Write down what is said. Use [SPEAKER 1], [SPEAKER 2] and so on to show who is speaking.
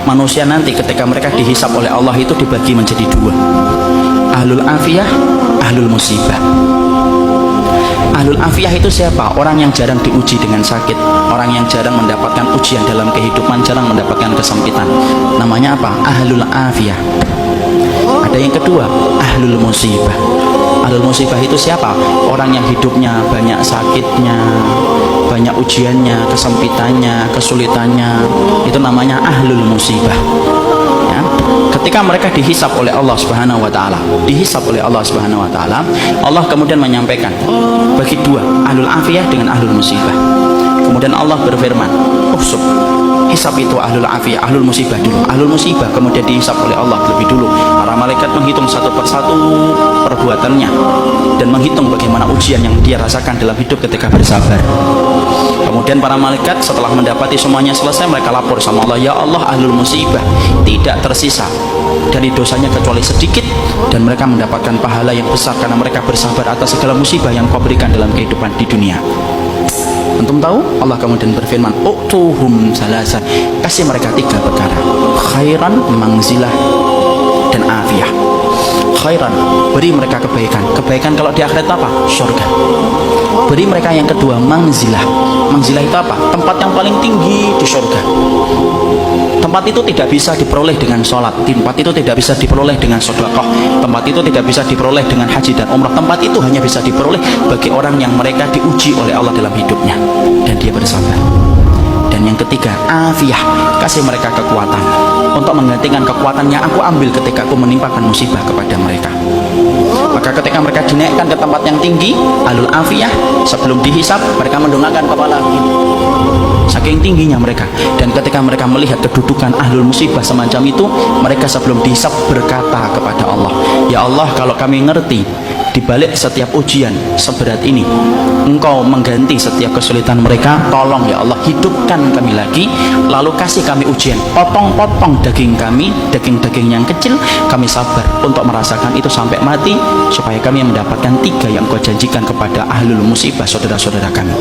[SPEAKER 1] manusia nanti ketika mereka dihisab oleh Allah itu dibagi menjadi dua, ahlul afiyah, ahlul musibah. Ahlul afiyah itu siapa? Orang yang jarang diuji dengan sakit, orang yang jarang mendapatkan ujian dalam kehidupan, jarang mendapatkan kesempitan. Namanya apa? Ahlul afiyah. Ada yang kedua, ahlul musibah. Ahlul musibah itu siapa? Orang yang hidupnya banyak sakitnya, banyak ujiannya, kesempitannya, kesulitannya. Itu namanya ahlul musibah. Ya. Ketika mereka dihisab oleh Allah Subhanahu wa taala, Allah kemudian menyampaikan bagi dua, ahlul afiyah dengan ahlul musibah. Kemudian Allah berfirman, "Uhsub." Hisab itu ahlul afiyah, ahlul musibah dulu. Ahlul musibah kemudian dihisab oleh Allah lebih dulu. Para malaikat menghitung satu persatu perbuatannya dan menghitung bagaimana ujian yang dia rasakan dalam hidup ketika bersabar. Kemudian para malaikat setelah mendapati semuanya selesai, mereka lapor sama Allah, "Ya Allah, ahlul musibah tidak tersisa dari dosanya kecuali sedikit, dan mereka mendapatkan pahala yang besar karena mereka bersabar atas segala musibah yang Kau berikan dalam kehidupan di dunia." Antum tahu? Allah kemudian berfirman, "Utuhum salasan." Kasih mereka tiga perkara: khairan, mangzilah, dan afiyah. Khairan, beri mereka kebaikan. Kebaikan kalau di akhirat apa? Surga. Beri mereka yang kedua, mangzilah. Mangzilah itu apa? Tempat yang paling tinggi di surga. Tempat itu tidak bisa diperoleh dengan sholat, tempat itu tidak bisa diperoleh dengan sedekah, tempat itu tidak bisa diperoleh dengan haji dan umrah. Tempat itu hanya bisa diperoleh bagi orang yang mereka diuji oleh Allah dalam hidupnya dan dia bersabar. Dan yang ketiga, afiyah, kasih mereka kekuatan untuk menggantikan kekuatan yang aku ambil ketika aku menimpakan musibah kepada mereka. Maka ketika mereka dinaikkan ke tempat yang tinggi, ahlul afiyah, sebelum dihisab mereka mendongakkan kepala begini, saking tingginya mereka. Dan ketika mereka melihat kedudukan ahlul musibah semacam itu, mereka sebelum dihisab berkata kepada Allah, "Ya Allah, kalau kami ngerti di balik setiap ujian seberat ini Engkau mengganti setiap kesulitan mereka, tolong ya Allah hidupkan kami lagi, lalu kasih kami ujian, potong-potong daging kami, daging-daging yang kecil, kami sabar untuk merasakan itu sampai mati, supaya kami mendapatkan tiga yang Kau janjikan kepada ahlul musibah saudara-saudara kami."